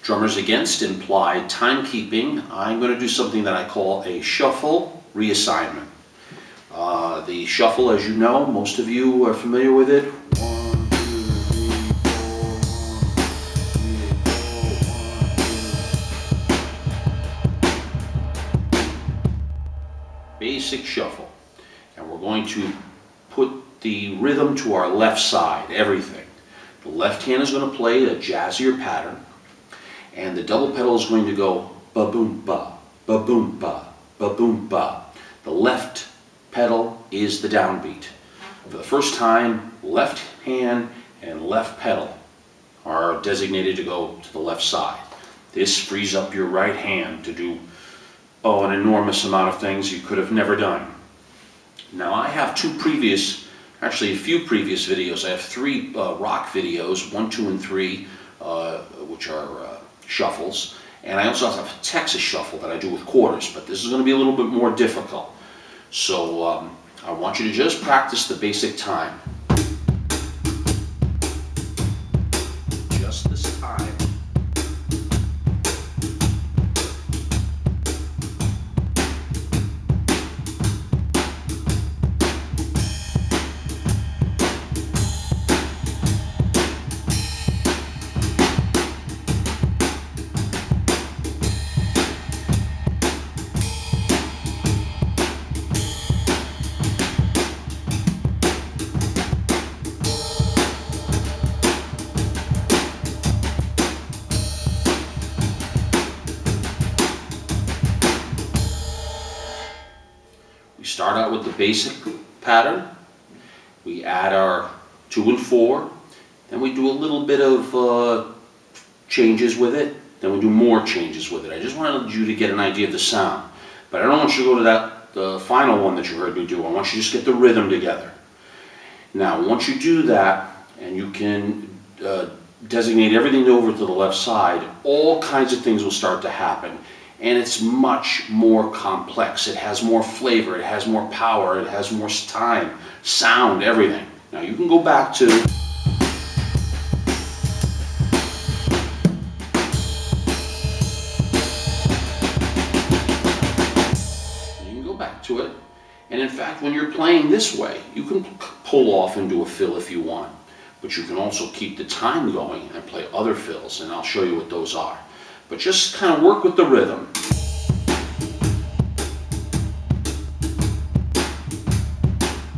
Drummers Against implied timekeeping. I'm going to do something that I call a shuffle reassignment. The shuffle, as you know, most of you are familiar with it. 1, 2, 3, 4, 1, 2, 3, 4, 1, 2. Basic shuffle. And we're going to put the rhythm to our left side, everything. The left hand is going to play a jazzier pattern, and the double pedal is going to go ba-boom-ba, ba-boom-ba, ba-boom-ba. The left pedal is the downbeat. For the first time, left hand and left pedal are designated to go to the left side. This frees up your right hand to do an enormous amount of things you could have never done. Now I have a few previous videos. I have 3 rock videos, 1, 2, and 3, which are shuffles. And I also have a Texas shuffle that I do with quarters, but this is going to be a little bit more difficult. So I want you to just practice the basic time. Just this time. We start out with the basic pattern. We add our 2 and 4. Then we do a little bit of changes with it. Then we do more changes with it. I just wanted you to get an idea of the sound. But I don't want you to go to the final one that you heard me do. I want you to just get the rhythm together. Now, once you do that, and you can designate everything over to the left side, all kinds of things will start to happen. And it's much more complex. It has more flavor, it has more power, it has more time, sound, everything. Now you can go back to... You can go back to it. And in fact, when you're playing this way, you can pull off and do a fill if you want. But you can also keep the time going and play other fills, and I'll show you what those are. But just kind of work with the rhythm.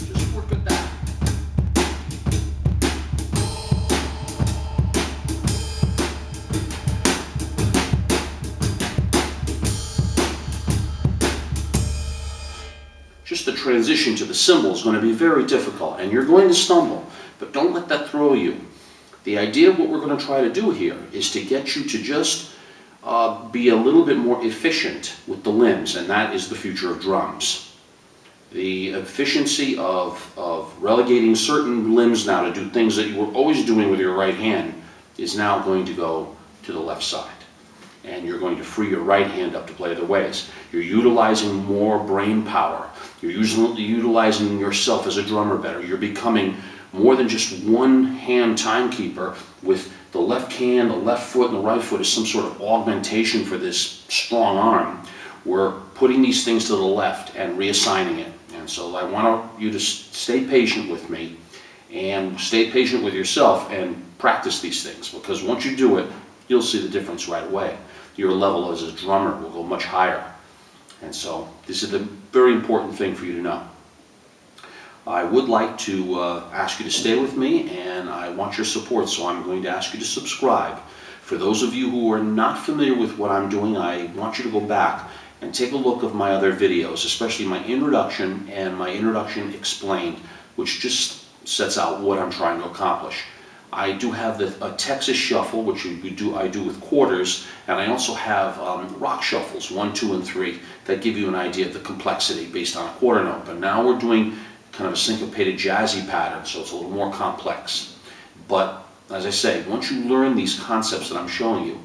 Just work with that. Just the transition to the cymbal is going to be very difficult, and you're going to stumble, but don't let that throw you. The idea of what we're going to try to do here is to get you to just be a little bit more efficient with the limbs, and that is the future of drums. The efficiency of relegating certain limbs now to do things that you were always doing with your right hand is now going to go to the left side. And you're going to free your right hand up to play other ways. You're utilizing more brain power. You're utilizing yourself as a drummer better. You're becoming more than just one hand timekeeper with the left hand, the left foot, and the right foot is some sort of augmentation for this strong arm. We're putting these things to the left and reassigning it. And so I want you to stay patient with me and stay patient with yourself and practice these things, because once you do it, you'll see the difference right away. Your level as a drummer will go much higher. And so this is a very important thing for you to know. I would like to ask you to stay with me, and I want your support, so I'm going to ask you to subscribe. For those of you who are not familiar with what I'm doing, I want you to go back and take a look at my other videos, especially my introduction and my introduction explained, which just sets out what I'm trying to accomplish. I do have a Texas shuffle, which I do with quarters, and I also have rock shuffles, 1, 2, and 3, that give you an idea of the complexity based on a quarter note. But now we're doing kind of a syncopated jazzy pattern, so it's a little more complex. But as I say, once you learn these concepts that I'm showing you,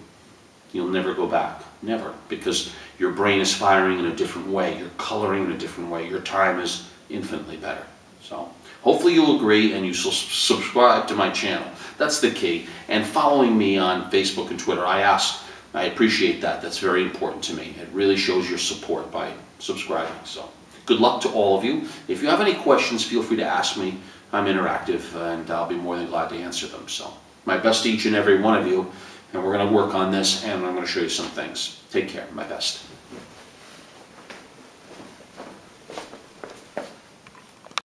you'll never go back. Never. Because your brain is firing in a different way. You're coloring in a different way. Your time is infinitely better. So hopefully you'll agree and you subscribe to my channel. That's the key. And following me on Facebook and Twitter. I ask I appreciate that. That's very important to me. It really shows your support by subscribing. So good luck to all of you. If you have any questions, feel free to ask me. I'm interactive and I'll be more than glad to answer them. So my best to each and every one of you, and we're going to work on this and I'm going to show you some things. Take care. My best.